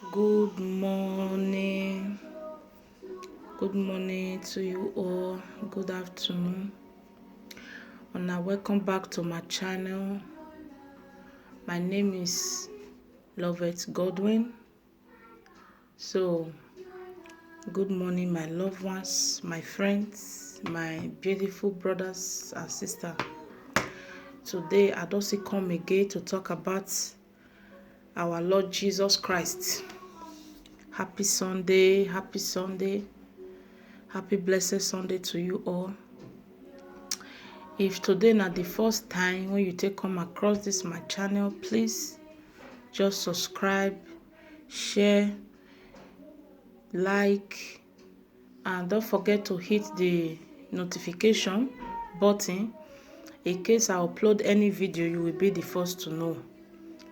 Good morning. Good morning to you all. Good afternoon. And welcome back to my channel. My name is Lovett Godwin. So, good morning, my loved ones, my friends, my beautiful brothers and sisters. Today, I also come again to talk about our Lord Jesus Christ. Happy Sunday, happy Sunday, happy blessed Sunday to you all. If today not the first time when you come across this my channel, please just subscribe, share, like, and don't forget to hit the notification button. In case I upload any video, you will be the first to know.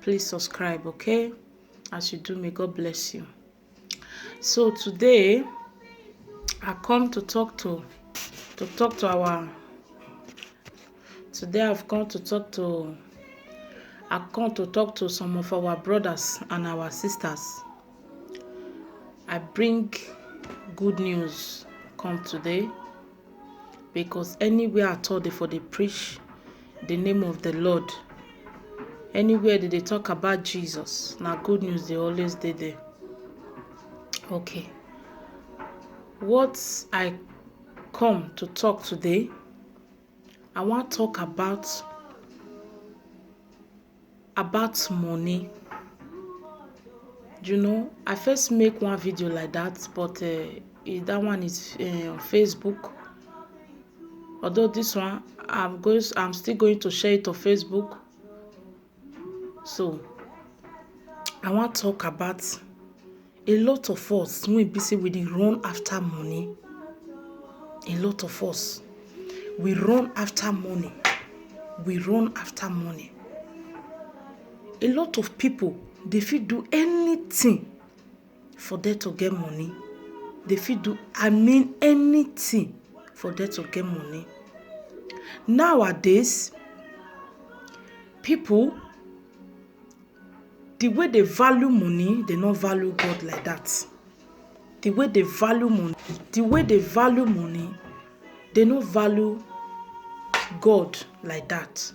Please subscribe, okay? As you do, may God bless you. So today I come to talk to our today I've come to talk to some of our brothers and our sisters. I bring good news come today because anywhere at all they preach the name of the Lord, anywhere that they talk about Jesus, now good news they always did there. Okay, what I come to talk today, I want to talk about money. You know, I first make one video like that, but that one is on Facebook. Although this one I'm still going to share it on Facebook. So I want to talk about a lot of us when we busy with the run after money. A lot of us, we run after money. We run after money. A lot of people, they fit do anything for them to get money. They fit do, anything for them to get money. Nowadays, people, the way they value money, they don't value God like that. The way they value money, they don't value God like that.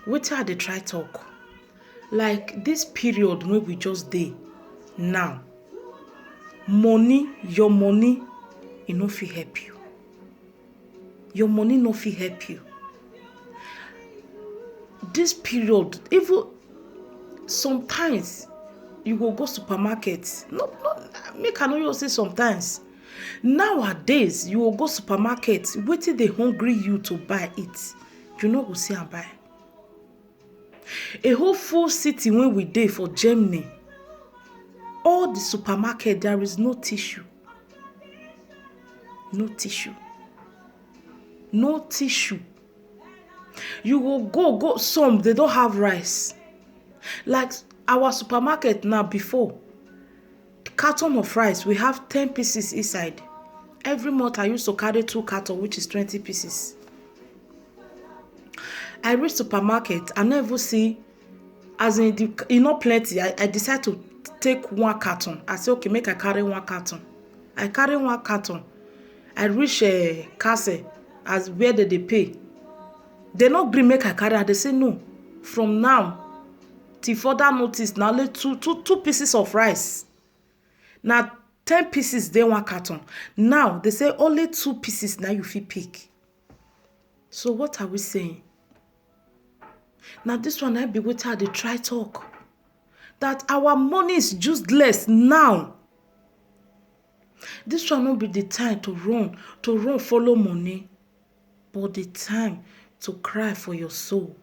What are they try talk? Like this period where we just dey now, money, your money, it no fit help you. Your money no fit help you. This period, even sometimes you will go supermarket. No, make I know you say sometimes. Nowadays, you will go supermarket, waiting they hungry you to buy it. You know go see and buy. A whole full city when we dey for Germany, all the supermarket, there is no tissue. No tissue. No tissue. You will go, some, they don't have rice. Like our supermarket now before, carton of rice, we have 10 pieces inside. Every month I used to carry 2 cartons, which is 20 pieces. I reach supermarket, I never see, as in, not plenty. I decide to take 1 carton. I say, okay, make I carry 1 carton. I carry 1 carton. I reach a castle, as where they pay. They not bring make I carry. They say no. From now till further notice, now only two pieces of rice. Now 10 pieces they 1 carton. Now they say only 2 pieces. Now you fit pick. So what are we saying? Now this one I be with her. They try talk that our money is useless now. This one not be the time to run follow money, but the time to cry for your soul.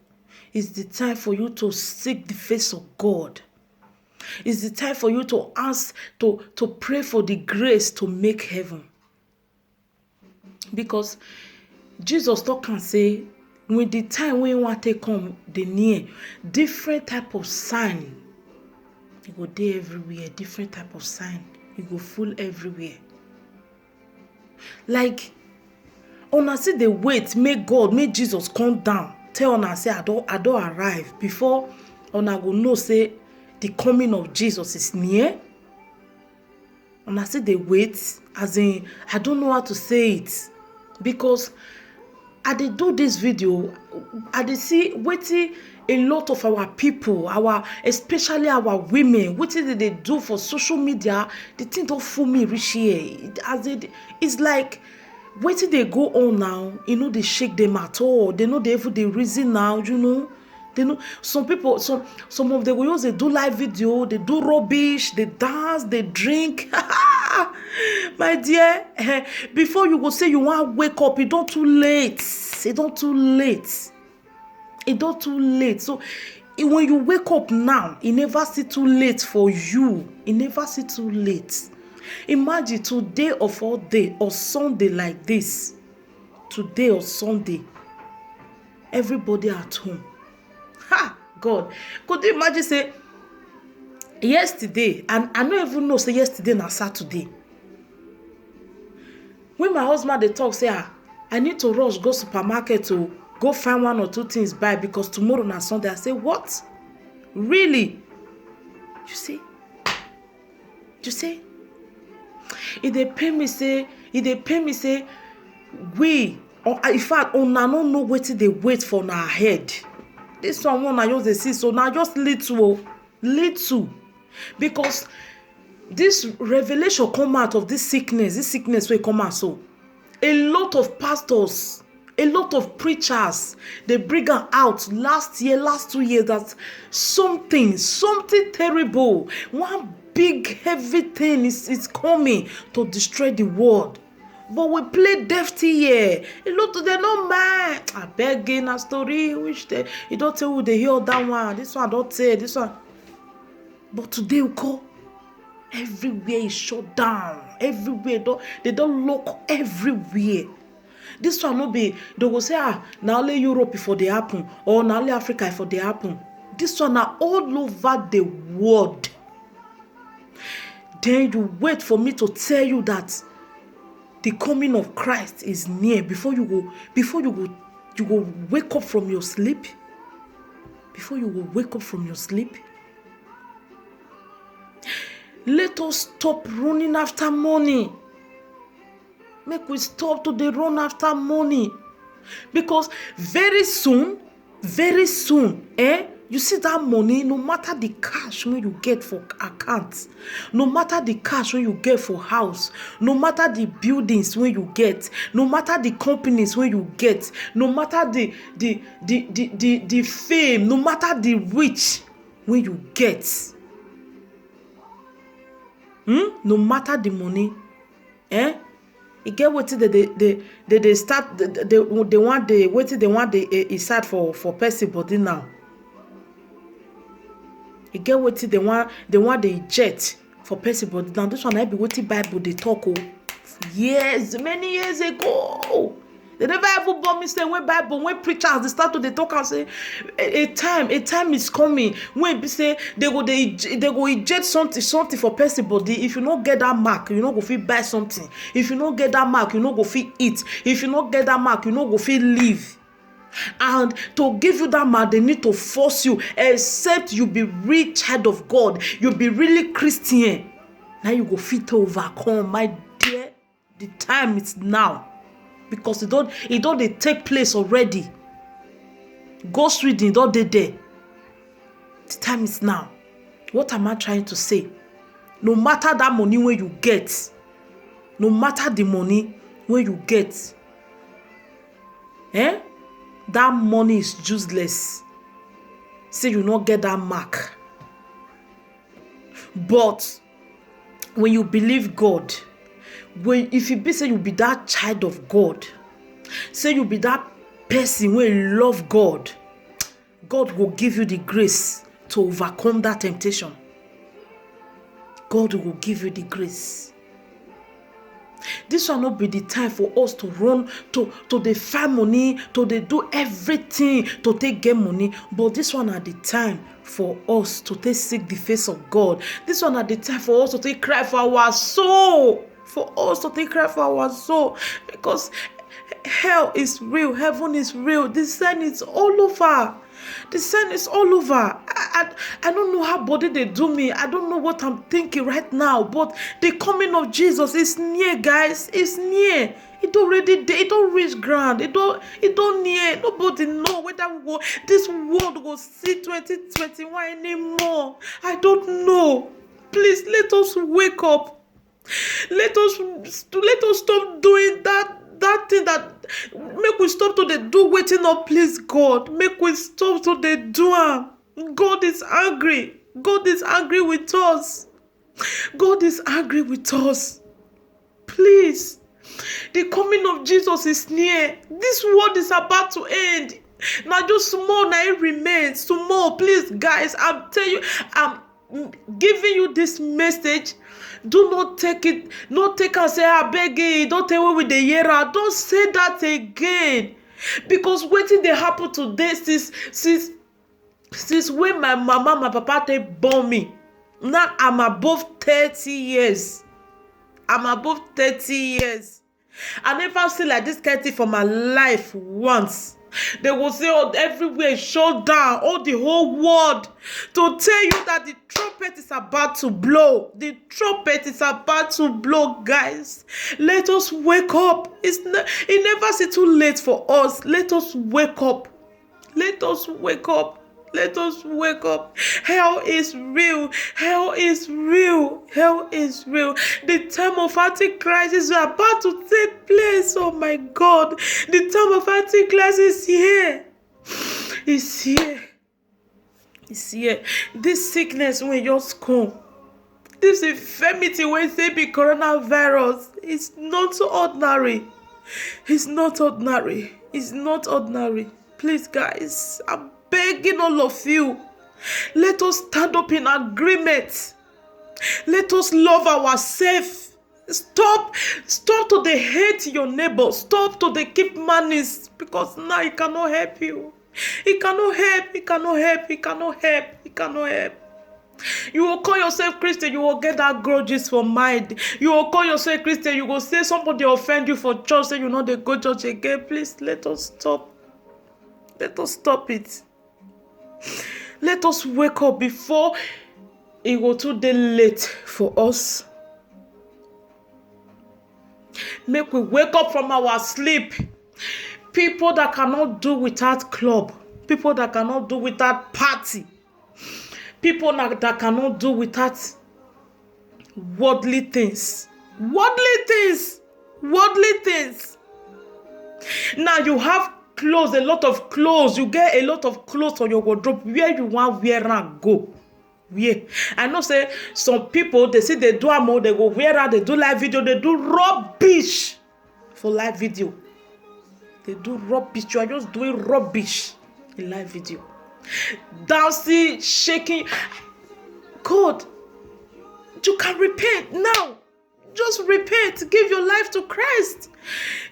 It's the time for you to seek the face of God. It's the time for you to ask, to pray for the grace to make heaven. Because Jesus talk and say, when the time when you want to come, the near, different type of sign. You go there everywhere, different type of sign. You go full everywhere. Like, una see the wait, make Jesus come down. Tell una say I don't arrive before una go know say the coming of Jesus is near. And I say they wait, as in, I don't know how to say it. Because I did do this video, I did see waiting a lot of our people, especially our women, what did they do for social media? The thing don't fool me reach here. It's like waiting they go on now, they shake them at all. They know they even the reason now, They know some people, some of them will use they do live video, they do rubbish, they dance, they drink. My dear, before you go say you want to wake up, it don't too late. It don't too late. It don't too late. So when you wake up now, it never see too late for you. It never see too late. Imagine today of all day or Sunday like this. Today or Sunday, everybody at home. Ha! God. Could you imagine say yesterday, and I don't even know say yesterday na Saturday. When my husband they talk say I need to rush go supermarket to go find 1 or 2 things buy because tomorrow na Sunday. I say what? Really? You see? If they pay me say we or in fact una no know wetin dey wait for na head. This one I just dey see so now just little because this revelation come out of this sickness will come out. So a lot of pastors, a lot of preachers, they bring out last 2 years that something terrible, one big heavy thing is coming to destroy the world. But we play defty here. A lot of them no mind. I beg in a story which you don't tell who they hear that one. This one don't say this one. But today we call everywhere is shut down. Everywhere they don't lock everywhere. This one no be they go say now only Europe before they happen or now only Africa before they happen. This one are all over the world. Then you wait for me to tell you that the coming of Christ is near before you go wake up from your sleep. Before you go wake up from your sleep. Let us stop running after money. Make we stop to dey run after money. Because very soon, you see that money, no matter the cash when you get for accounts, no matter the cash when you get for house, no matter the buildings when you get, no matter the companies when you get, no matter the fame, no matter the rich when you get, no matter the money, you get what they start they want the start for person body now. You get what they want the jet for person body now. This one I be what Bible they talk many years ago. They never ever born me say when Bible, when preachers they start to they talk and say a time is coming when say they go eject something for person body. If you not get that mark, you not go fit buy something. If you not get that mark, you not go fit eat. If you not get that mark, you not go fit live. And to give you that mark, they need to force you, except you be real child of God, you be really Christian. Now you go fit to overcome, my dear. The time is now. Because it don't they take place already. Ghost reading don't they there. The time is now. What am I trying to say? No matter that money when you get, no matter the money when you get, that money is useless. Say you not get that mark. But when you believe God, if you be say you be that child of God, say you be that person where you love God, God will give you the grace to overcome that temptation. God will give you the grace. This will not be the time for us to run to the find money, to the do everything to take get money. But this one at the time for us to take seek the face of God. This one at the time for us to take cry for our soul. For us to take cry for our soul. Because hell is real, heaven is real, the sin is all over. The sign is all over. I don't know how body they do me. I don't know what I'm thinking right now. But the coming of Jesus is near, guys. It's near. It already there. It don't reach ground. It don't near. Nobody know whether this world will see 2021 anymore. I don't know. Please let us wake up. Let us stop doing that thing that make we stop to the do waiting up, please God. Make we stop to the do am. God is angry. God is angry with us. God is angry with us. Please. The coming of Jesus is near. This world is about to end. Now just small now it remains. Small, please, guys. I'm telling you, I'm giving you this message. Do not take it, not take and say, I beg you, don't tell me with the year. Don't say that again. Because waiting they happen today since when my mama, my papa, they born me. Now I'm above 30 years. I'm above 30 years. I never see like this kind of thing for my life once. They will say, oh, everywhere shut down, all the whole world, to tell you that the trumpet is about to blow. The trumpet is about to blow, guys. Let us wake up. It never too late for us. Let us wake up. Let us wake up. Let us wake up. Hell is real. Hell is real. Hell is real. The time of Antichrist is about to take place. Oh my God. The time of Antichrist is here. It's here. It's here. This sickness will just come. This infirmity when they be coronavirus. It's not ordinary. It's not ordinary. It's not ordinary. Please, guys, I'm begging all of you, let us stand up in agreement. Let us love ourselves. Stop to the hate your neighbor. Stop to the keep malice, because now it cannot help you. It cannot help. It cannot help. It cannot help. It cannot help. You will call yourself Christian, you will get that grudges for mind. You will call yourself Christian, you will say somebody offend you for church, say you know they go church again. Please, let us stop. Let us stop it. Let us wake up before it will too late for us. Make we wake up from our sleep. People that cannot do without club. People that cannot do without party. People that cannot do without worldly things. Worldly things. Worldly things. Now you have clothes, a lot of clothes. You get a lot of clothes on your wardrobe. Where you want wear and go. Where? I know say some people, they say they do more, they go wear out, they do live video, they do rubbish for live video. They do rubbish. You are just doing rubbish in live video. Dancing, shaking. God, you can repent now. Just repent. Give your life to Christ.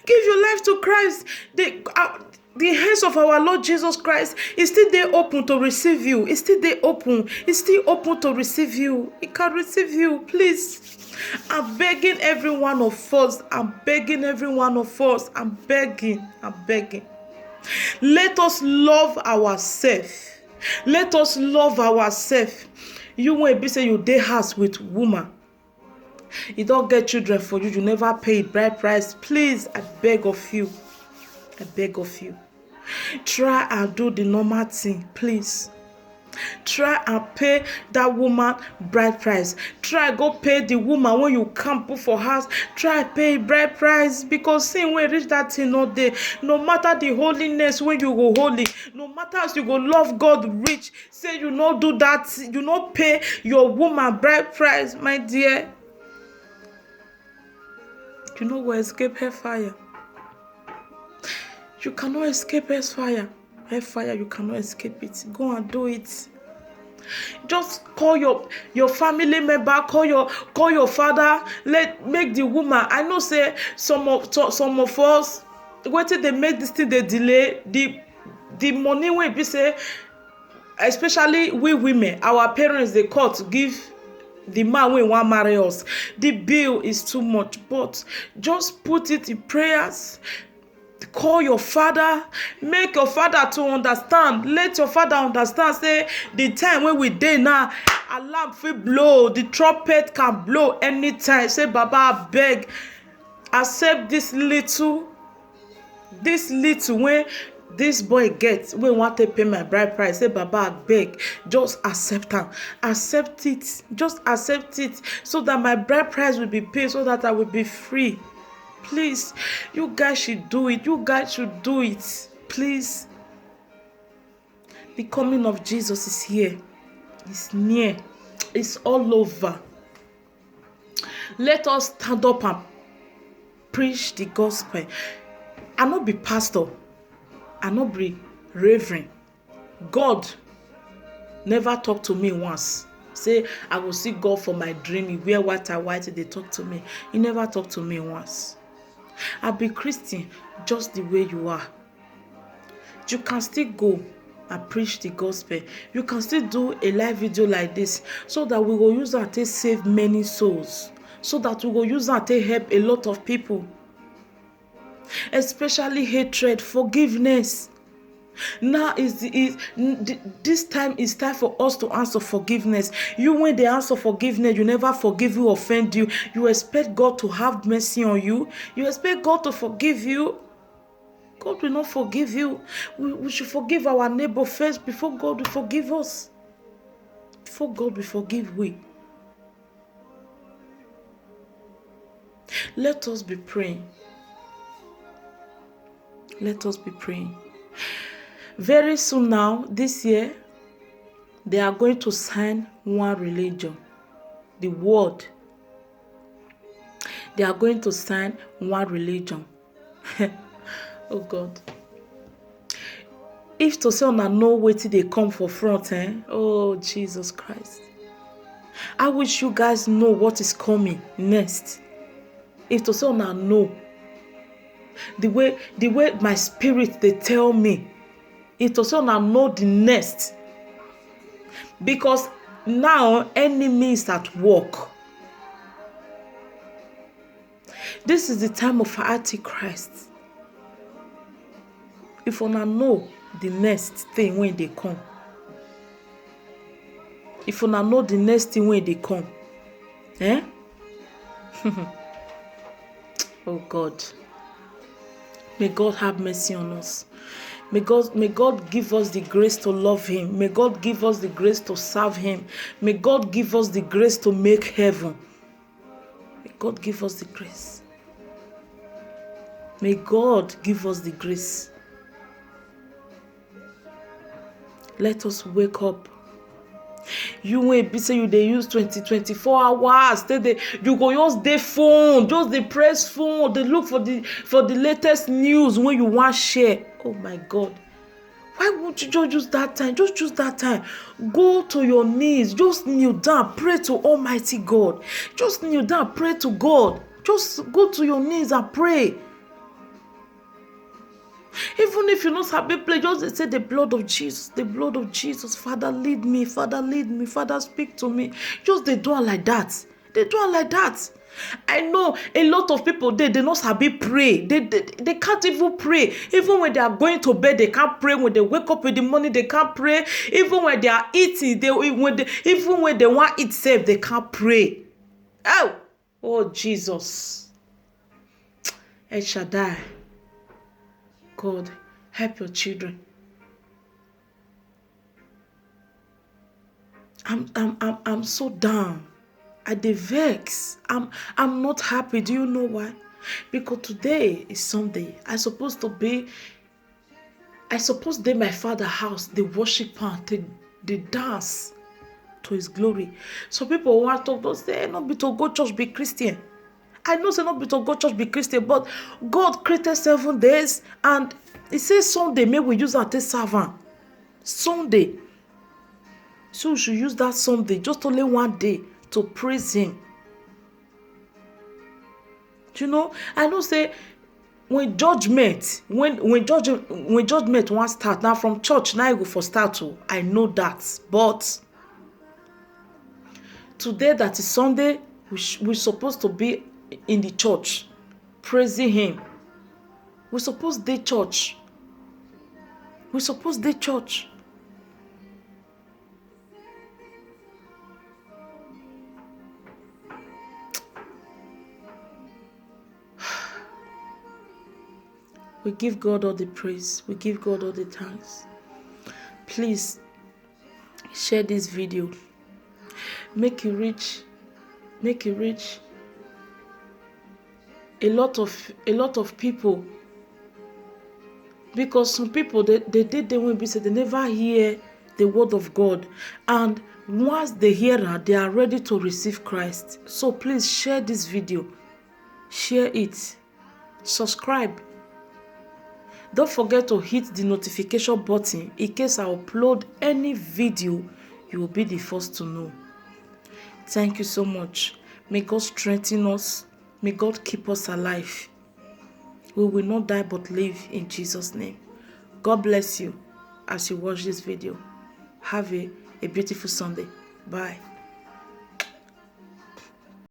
Give your life to Christ. The hands of our Lord Jesus Christ is still there open to receive you. It's still there open. It's still open to receive you. It can receive you. Please. I'm begging every one of us. I'm begging every one of us. I'm begging. I'm begging. Let us love ourselves. Let us love ourselves. You won't be say you day house with woman. You don't get children for you. You never pay bride price. Please, I beg of you. I beg of you. Try and do the normal thing, please. Try and pay that woman bride price. Try go pay the woman when you come put for house. Try pay bride price, because sin when reach that thing not there. No matter the holiness when you go holy, no matter as you go love God rich, say you not do that, you not pay your woman bride price, my dear. You know go escape hellfire. You cannot escape hellfire. Hellfire, you cannot escape it. Go and do it. Just call your family member, call your father. Make the woman. I know say some of us waiting they make this thing they delay the money when we say, especially we women, our parents they call to give the man when want marry us. The bill is too much, but just put it in prayers. call your father, make your father to understand. Let your father understand. Say the time when we dey now, alarm fit blow, the trumpet can blow anytime. Say Baba, I beg, accept this little when this boy gets, when want to pay my bride price. Say Baba, I beg, just accept am, accept it, just accept it, so that my bride price will be paid, so that I will be free. Please, you guys should do it. You guys should do it. Please. The coming of Jesus is here. It's near. It's all over. Let us stand up and preach the gospel. I not be pastor. I not be reverend. God never talk to me once. Say, I will see God for my dream. He wear white and white. They talk to me. He never talk to me once. I be Christian just the way you are. You can still go and preach the gospel. You can still do a live video like this, so that we will use that to save many souls. So that we will use that to help a lot of people. Especially hatred, forgiveness. Now this time is time for us to answer forgiveness. You, when they answer forgiveness, you never forgive who offend you. You expect God to have mercy on you. You expect God to forgive you. God will not forgive you. We should forgive our neighbor first before God will forgive us. Before God will forgive we. Let us be praying. Let us be praying. Very soon now, this year, they are going to sign one religion. The world. They are going to sign one religion. Oh God. If to say una know wetin dey come for front, oh Jesus Christ. I wish you guys know what is coming next. If to say una know. The way my spirit they tell me. It also now know the next, because now enemy is at work. This is the time of Antichrist. If you know the next thing when they come, if you know the next thing when they come, oh God, may God have mercy on us. May God give us the grace to love Him. May God give us the grace to serve Him. May God give us the grace to make heaven. May God give us the grace. May God give us the grace. Let us wake up. You won't be say you they use 24 hours. You go use the phone, just the press phone. They look for the latest news when you want share. Oh my God. Why won't you just use that time? Just use that time. Go to your knees. Just kneel down. Pray to Almighty God. Just kneel down. Pray to God. Just go to your knees and pray. Even if you not happy play, just say the blood of Jesus, the blood of Jesus. Father, lead me. Father, lead me. Father, speak to me. Just they do it like that. They do it like that. I know a lot of people they not happy pray. They can't even pray. Even when they are going to bed, they can't pray. When they wake up in the morning, they can't pray. Even when they are eating, even when they want to eat safe, they can't pray. Oh Jesus. El Shaddai. God, help your children. I'm so down. I dey vex. I'm not happy. Do you know why? Because today is Sunday. I supposed dey my father's house. They worship and they dance to His glory. So people want to talk, say not be to go church be Christian. I know say not be to go church be Christian, but God created 7 days and He says Sunday may we use that as servant. Sunday. So we should use that Sunday, just only one day, to praise Him. You know, I know say when judgment won't start now from church, now I go for start to. I know that, but today that is Sunday, we're supposed to be in the church praising Him. We suppose dey church. We suppose dey church. We give God all the praise. We give God all the thanks. Please share this video. Make it reach a lot of people, because some people they did when be said they never hear the word of God, and once they hear it, they are ready to receive Christ. So please share this video, share it, subscribe. Don't forget to hit the notification button in case I upload any video. You will be the first to know. Thank you so much. May God strengthen us. May God keep us alive. We will not die but live in Jesus' name. God bless you as you watch this video. Have a beautiful Sunday. Bye.